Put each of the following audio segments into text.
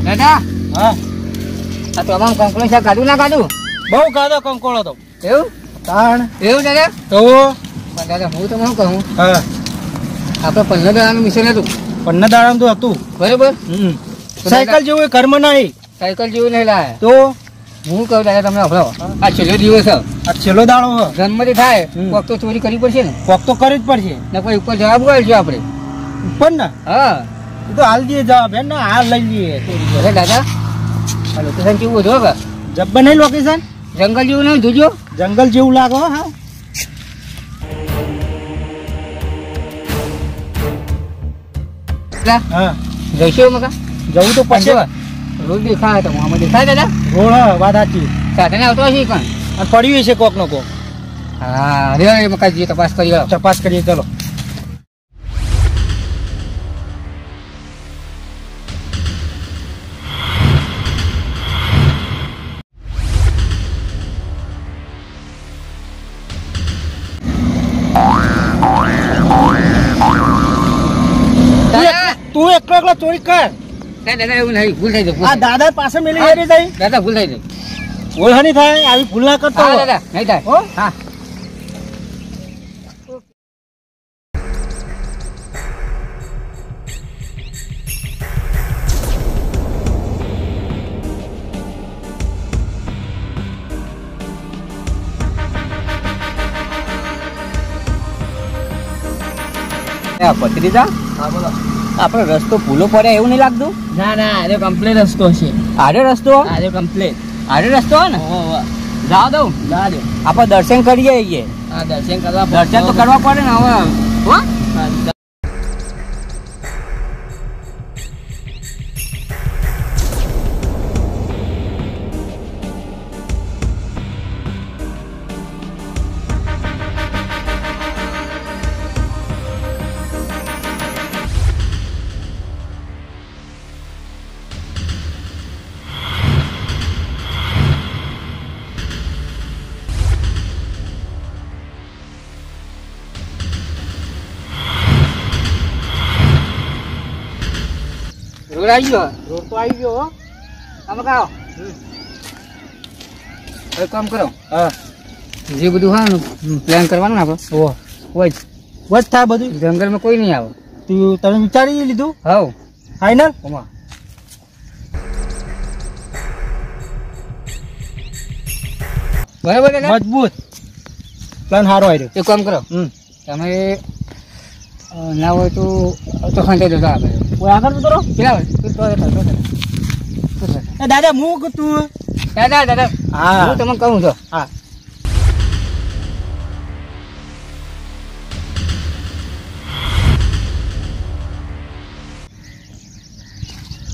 દાદા હા આ તો આમ કંકોળો છે કાઢું ના કાઢું બહુ ખાધો કંકોળો તો એવું તાણ એવું દાદા તો દાદા હું તમને કહું હા આપણે 15 દાડાનું મિશન હતું 15 દાડાનું તો હતું બરોબર સાયકલ જેવું ઘરમાં નહીં સાયકલ જેવું નહીં લાવે તો હું કહું દાદા તમને હભળાવો આ છેલ્લો દિવસ આ છેલ્લો દાડો જન્મથી થાય કોક તો ચોરી કરવી પડશે ને કોક તો કરવી જ પડશે ને કોઈ ઉપર જવાબ બોલજો આપણે ઉપર ને હા તો હાલ દઈએ જવાબ હે ને હાલ લઈ લઈએ અરે દાદા આ લોકેશન કેવું હતું કે જબ્બર નહીં લોકેશન જંગલ જેવું નહીં જોજો જંગલ જેવું લાગો હા હા જઈશું મકા જવું તો પછી રોડ દેખાય તો આમાં દેખાય દાદા રોડ વાત સાચી સાધને આવતો હશે પણ અને પડ્યું છે કોક નો કોક હા અરે મકા જે તપાસ કરીએ ચલો તું એકલો ચોરી કર દાદા એવું નહીં ભૂલ થઈ જાય આ દાદા પાસે મેલી હેરી જાય દાદા ભૂલ થઈ જાય ભૂલ નહીં થાય આવી ભૂલ ના કરતો દાદા નહીં થાય હો હા પત્રીજા હા બોલો આપણો રસ્તો ભૂલો પડે એવું નહીં લાગતું ના ના આરે કમ્પ્લીટ રસ્તો છે આડો રસ્તો આરે કમ્પ્લીટ આડો રસ્તો હોય ને જાઓ દઉં જા દે આપણે દર્શન કરીએ આવીએ હા દર્શન કરવા દર્શન તો કરવા પડે ને હવે હો રોડ આવી ગયો રોડ તો આવી ગયો આમાં કાઓ હવે કામ કરો હા જે બધું હા ને પ્લાન કરવાનું ને આપણે ઓ હોય બસ થાય બધું જંગલમાં કોઈ નહીં આવે તું તમે વિચારી લીધું હવ ફાઈનલ ઓમાં બરાબર દાદા મજબૂત પ્લાન સારો આવ્યો એક કામ કરો તમે ના હોય તો ખાંડે જતા આપણે કોઈ આગળ તો કરો પેલા દાદા હું તું દાદા દાદા હા હું તમને કહું છું હા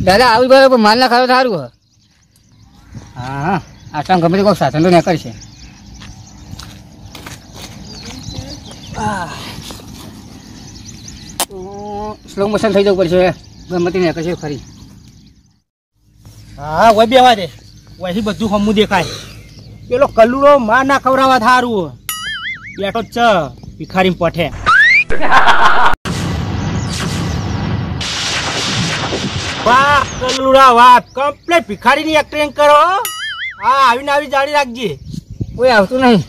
દાદા આવી બરાબર માલ ના ખાવ સારું હા હા આટલા ગમે તે કોઈ સાધન તો નીકળ છે સ્લો મોશન થઈ જવું પડશે ગમે તે નીકળશે ખરી હા વહી બેવા દે વહી બધું હમું દેખાય પેલો કલ્લુડો માં ના ખવડાવવા થારું બેઠો ચ ભિખારી પઠે વાહ કલ્લુડા વાહ કમ્પ્લીટ ભિખારીની એક્ટિંગ કરો હા આવીને આવી જાળી રાખજે કોઈ આવતું નહીં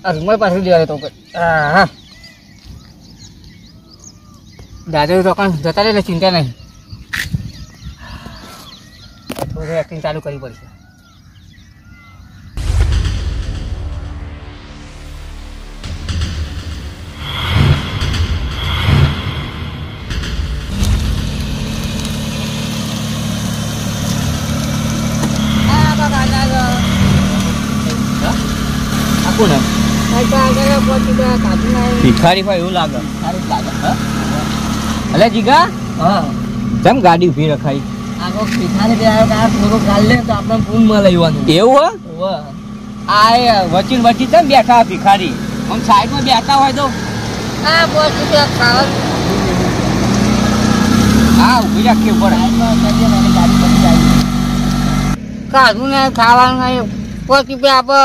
આ રૂમાલ પાછળ દેવા તો હા દાદા તો કાં જતા રહે ચિંતા નહીં થોડું એક્ટિંગ ચાલુ કરવી પડશે ભિખારી ભાઈ એવું લાગે સારું લાગે અલે જીગા હા કેમ ગાડી ઉભી રખાઈ આગો ભિખારી બે આવ્યો કે આ થોડો ગાલ લે તો આપણે પૂનમાં લઈવાનું એવું હો આ વચીન વચી કેમ બેઠા ભિખારી આમ સાઈડમાં બેઠા હોય તો આ બોલ ખાવા હા ઉભી રાખી ઉપર કાઢું ને ખાવાનું નહીં 5 રૂપિયા આપો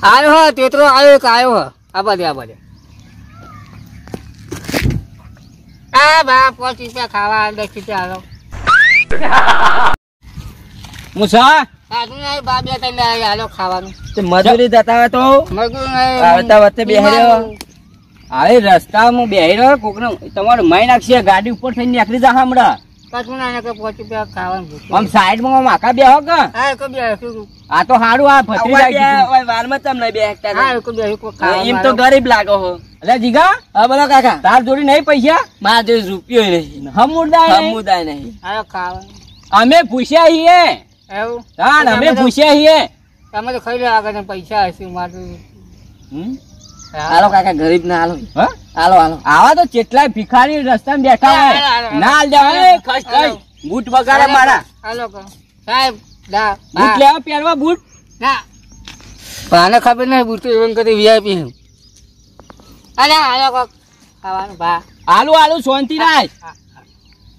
આવ્યો હ તેતરો આવ્યો એક આવ્યો હ આ બધે આ બા 5 રૂપિયા ખાવા 10 રૂપિયા આલો મુસા કાઢું ને બા 2-3 લે આલો ખાવાનું તે મજૂરી જતા હોય તો મજૂરી આવતા વચ્ચે બેહી રહ્યો આવે રસ્તામાં બેહી રહ્યો કોકનો તમારો માઈ નાખશે ગાડી ઉપર થઈને નીકળી જા હમણાં કાઢું ના કે 5 રૂપિયા ખાવાનું આમ સાઈડમાં આમ આખા બેહો કે હા કો બેહો આ તો હારું આ ભત્રી જાય ઓય વારમાં તમ નહીં બેહતા હા કો બેહો કો ખાવા એમ તો ગરીબ લાગો હો અલે જીગા હા બોલો કાકા તાર જોડી નહીં પૈસા માર જોડી રૂપિયો નહીં હમુદાય નહીં આયો ખાવા અમે પૂછ્યા છીએ એવું હા અમે પૂછ્યા છીએ તમે તો ખાઈ લે આગળ પૈસા હશે મારે હાલો કાકા ગરીબ ના હાલો હાલો આવા તો કેટલાય ભિખારી રસ્તામાં બેઠા હોય ના હાલ જાવ ખસ બૂટ વગાડે મારા હાલો સાહેબ બૂટ લેવા પહેરવા બૂટ ના પાને ખબર નહીં બૂટ એમ કરી વીઆઈપી અરે હાલો ખાવાનું ભા આલુ શાંતિ રાખ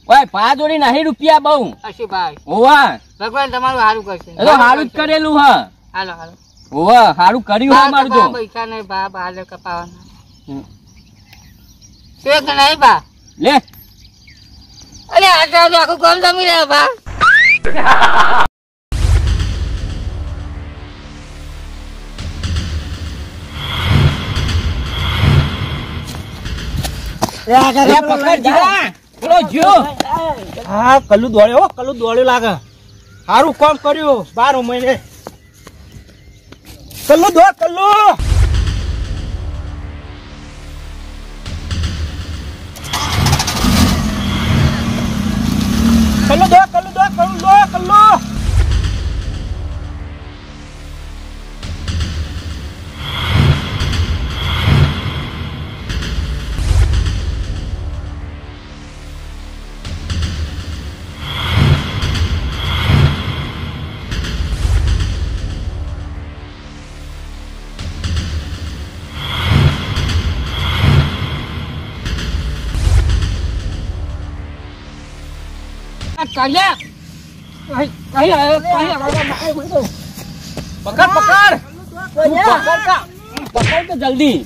ઓય ભા જોડી નહીં રૂપિયા બહુ અશી ભાઈ ઓવા ભગવાન તમારું સારું કરશે એ તો સારું જ કરેલું હ હાલો ઓવા સારું કર્યું હો મારું તો પૈસા નહીં બા બાલે કપાવાના શેક નહીં બા લે અરે આ તો આખું કામ જમી રહ્યા બા હા કલ્લુ દોડ્યો લાગે સારું કામ કર્યું 12 મહિને કલ્લુ દોડ કલ્લુ પકડ જલ્દી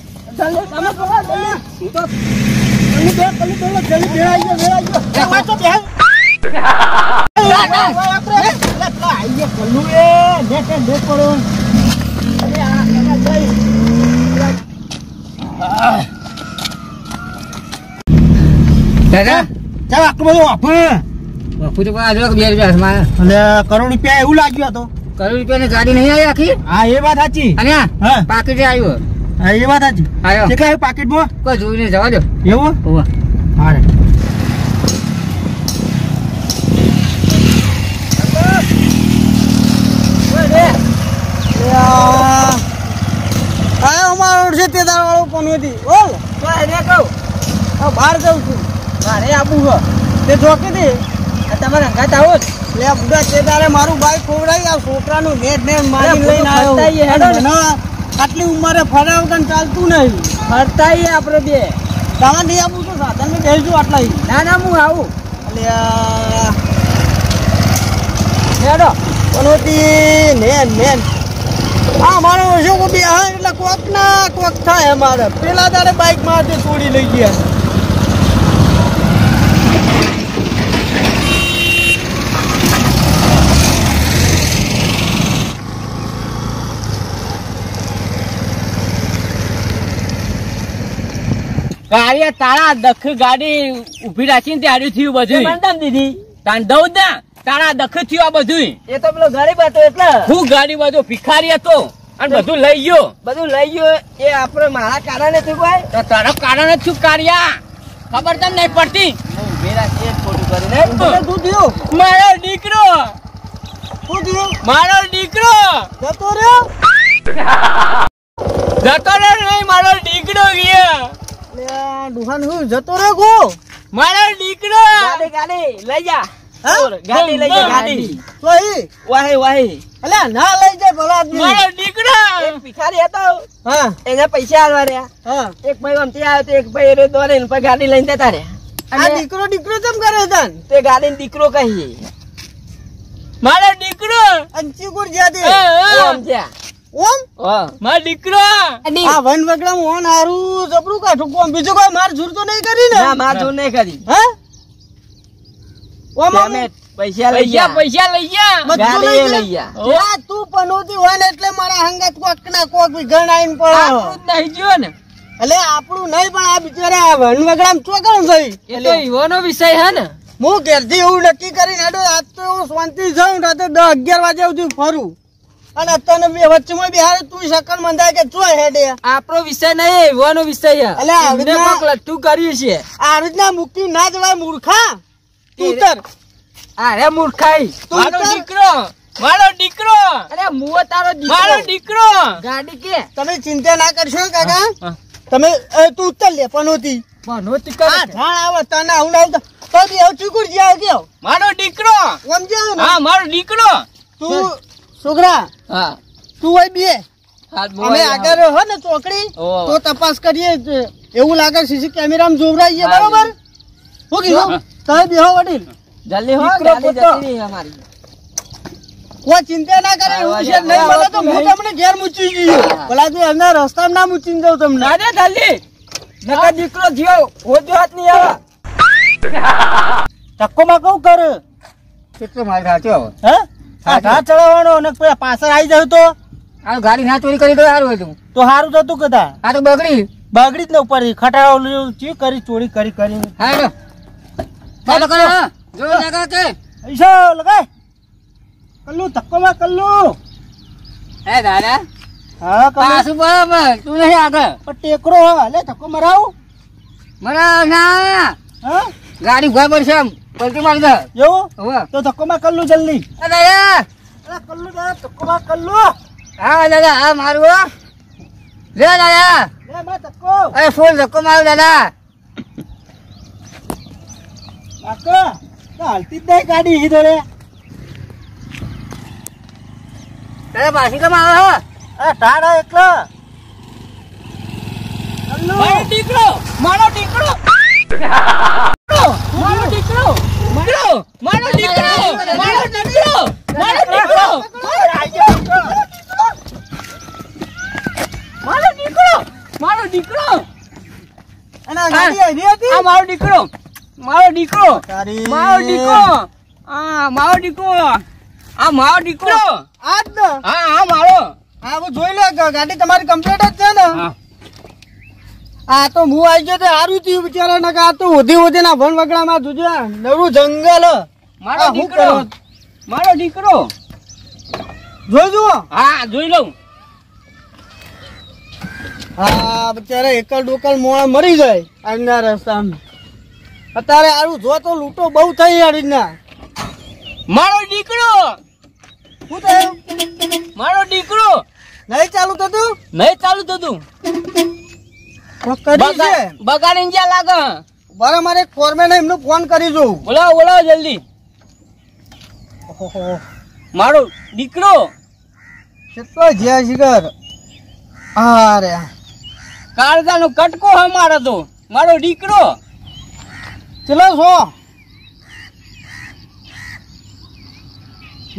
કરોડ રૂપિયા એવું લાગ્યું હતો કરોડ રૂપિયા ની ગાડી નહીં આવી આખી હા એ વાત સાચી અને પાકીટ આવ્યો હા એ વાત સાચી આવ્યો કેટલા પાકીટ માં કોઈ જોઈને જવા દો એવું હા અમારો છે તે દાળ વાળો કોણ હતી બોલ કહું બહાર જાઉં છું મારે આપવું છે તે જોકી દે તમારે હંગાત આવો લે બુડા તે તારે મારું બાઈક ખોવડાવી આ છોકરાનું નેટ નેટ મારી લઈને આવ્યો આટલી ઉંમરે ફરાવતા ચાલતું નહીં ફરતાઈએ આપણે બે તમે નહીં આપું તો સાધન ને કહેજો આટલા ના હું આવું એટલે પનોતી નેન હા મારો શું બે હા એટલે કોક ના કોક થાય અમારે પેલા તારે બાઈક માં છોડી લઈ ગયા કાર્ય તારા દખ ગાડી ઉભી રાખીને ત્યાં થયું બધું દીધી તાંડવ ના તારા દખ થયું આ બધું એ તો પેલો ગરીબ હતો એટલે હું ગાડી બધું ભિખારી હતો અને બધું લઈ ગયો એ આપડે મારા કારણે થયું ભાઈ તો તારા કારણે શું કાર્યા ખબર તને નહીં પડતી મારો દીકરો જતો રહ્યો નહીં મારો દીકરો ગયા દુકાન હું જતો રહ્યો ગો મારો દીકરો ગાડી લઈ જા હા? ગાડી લઈ જા ગાડી. તો ઈ વાહે વાહે. અલ્યા ના લઈ જાય ભલા આદમી. મારો દીકરો એક ભિખારી હતો. હા એને પૈસા આલવા રહ્યા. હા એક ભાઈ આમથી આવ્યો તો એક ભાઈ એને દોડીને પછી ગાડી લઈને જતા રહ્યા. આ દીકરો ચમ કરે તન તે ગાડીને દીકરો કહીએ. મારો દીકરો અંચી ગુડ જાતી ઓમ ત્યાં. ઓમ મારો દીકરો આ વન વગડા મોહન હારું જબરું કાઠું કોમ બીજું કોઈ માર ઝૂર તો નહીં કરી ને ના માર જોર નહીં કરી. હે ઓમ પેમેન્ટ પૈસા લઈ ગયા. પૈસા લઈ ગયા. બધું ગાડી લઈ લઈ ગયા. જા તું પનોતી હોય ને એટલે મારા હંગાત કોક ના કોક ગણાઈને પડો આપણું જ નહીં જોયો ને. એટલે આપણું નહીં પણ આ બિચારા વન વગડામ ચોકણ થઈ એ તો યુવાનો વિષય હે ને. હું ઘેરથી એવું નક્કી કરીને હેડો આજ તો એવું શાંતિ જાઉં રાતે 10-11 વાગે સુધી ફરું અને અત્યારે બે વચ્ચેમાં બિહાર તું શકલ મંદાય કે ચો હેડે આપણો વિષય નહીં યુવાનો વિષય હે. અલે આ એમને રીતના- કોક લટ્ટુ કર્યું છે. આ રીતના મુક્તિ ના જવાય મૂર્ખા તું ઉતર અરે મૂર્ખાઈ. તું મારો ઉતર. દીકરો મારો દીકરો. અરે મુઓ તારો દીકરો. મારો દીકરો. ગાડી કે તમે ચિંતા ના કરશો કાકા હા. તમે તું ઉતર લે પનોતી પનોતી આ કરે. ઢાણ આવે તને આવું ના આવતા તો બી હવે ચૂકુર જ્યાં ગયો મારો દીકરો. સમજ્યા ને હા મારો દીકરો. તું છોકરા હા તું હોય બે હાથ અમે આગળ હો ને ચોકડી ઓહ. તો તપાસ કરીએ એવું લાગે સીસી કેમેરામાં જોવરાઈએ હા, બરોબર હું કીધું હા. તમે બેહો વડીલ જલ્દી હો દીકરો ગાડી પોતો. જતી રહી અમારી. કોઈ ચિંતા ના કરે હા, એવું વાજે. છે નહીં હા, મળે તો હું નહીં. તમને ઘેર મૂકી જઈએ હા. ભલા તું એમના રસ્તામાં ના મૂકીને જાઉં તમને ના દે જલ્દી. નકર દીકરો થયો હોજો હાથ નહીં આવે. ટક્કોમાં કહું કર કેટલો માર ખાચો. હે આ ઘા ચડાવવાનો અને પેલા પાછળ આવી જાવ તો આ ગાડી ના ચોરી કરી તો સારું હતું. તો સારું થતું કદા આ તો બગડી. બગડી જ ને ઉપર ખટારો ચી કરી ચોરી કરી કરી હા ચાલો કરો. જો લગા કે પૈસા લગાય કલ્લું ધક્કોમાં કલ્લું હે દાદા હા કલ્લું પાછું બરાબર તું નહીં આગળ. પણ ટેકરો હા લે ધક્કો મરાવું બરાબર ના હા ગાડી ઉભા પડશે એમ પલટી મારી દે. એવું હવે તો ધક્કોમાં કલ્લું જલ્દી આ દાદા અરે કલ્લું દાદા ધક્કોમાં કલ્લું હા દાદા હા મારું હો. લે દાદા લે માં ધક્કો અરે ફૂલ ધક્કો મારું દાદા. કાકા તો હાલતી જ નહીં ગાડી ઈ દોડે દાદા પાછી કેમ આવે હો? અરે ટાળા એકલો કલ્લું મારો દીકરો મારો દીકરો મારો દીકરો મારો દીકરો મારો દીકરો મારો દીકરો મારો દીકરો મારો દીકરો અને આ ગાડી આવી હતી આ મારો દીકરો મારો દીકરો તારી મારો દીકરો આ મારો દીકરો આ મારો દીકરો આજ ને હા હા મારો હા હું જોઈ લે ગાડી તમારી કમ્પ્લીટ જ છે ને હા આ તો હું આવી ગયો તો સારું થયું બિચારા ને આ તો ઓધી ના વન વગડામાં જોજો નરું જંગલ મારો આ હું દીકરો કરો? મારો દીકરો જોજો હા જોઈ લઉં હા બિચારા એકલ ડોકલ મોણા મરી જાય આજના રસ્તામાં અત્યારે સારું જો તો લૂંટો બહુ થઈ આડીના મારો દીકરો શું થયું મારો દીકરો નહીં ચાલુ થતું નહીં ચાલુ થતું કરી છે બગાડીને જ્યાં લાગે બરાબર મારે ફોરમેન એમનો ફોન કરી જોઉં બોલાવો બોલાવો જલ્દી મારો દીકરો કેટલો જ્યાં શિખર અરે કાળજાનો કટકો હે મારો તો મારો દીકરો ચલો છો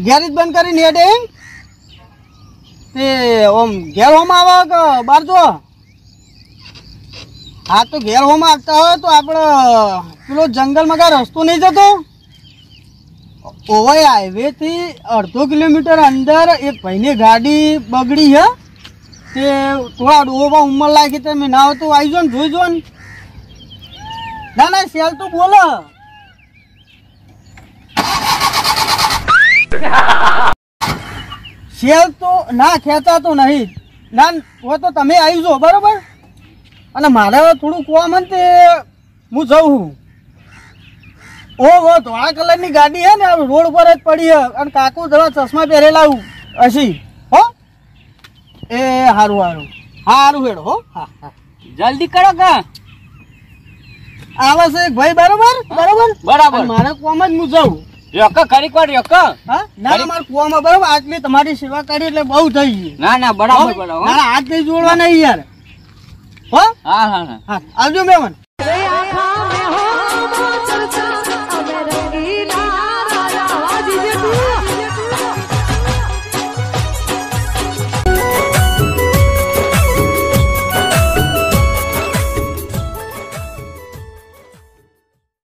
ગેરેજ બંધ કરીને હેડે તે ઓમ ઘેર હોમ આવે કે બાર જો હા તો ઘેર હોમ આવતા હોય તો આપણે પેલો જંગલમાં કાંઈ રસ્તો નહીં જતો ઓવર હાઈવે થી 1.5 કિલોમીટર અંદર એક ભાઈની ગાડી બગડી છે તે થોડા ડોબા ઉંમર લાગી તમે ના હોય તો આવી જો ને જોઈ જો ને ના ના સેલ તો બોલો સેલ તો ના ખેંચાતો નહીં ના હોય તો તમે આવી જાઓ બરોબર અને મારે થોડું કોમ ને તે હું જઉં ઓ ધોળા કલરની ગાડી હે ને રોડ ઉપર જ પડી હે અને કાકુ જરા ચશ્મા પહેરેલા હશી હો એ હારું હારું હારું હેડો હો હા હા જલ્દી કરો કે આવે છે એક ભાઈ બરોબર બરોબર બરાબર અને મારે કોમ જ હું જાઉં રોકો ખરી કોણ રોકો હા ના મારા કુવામાં બરાબર આજ મેં તમારી સેવા કરી એટલે બહુ થઈ ગયું. ના ના બરાબર બરાબર ના હાથ નહીં જોડવા નહીં યાર. હો હા હા હા હા આવજો મેમન.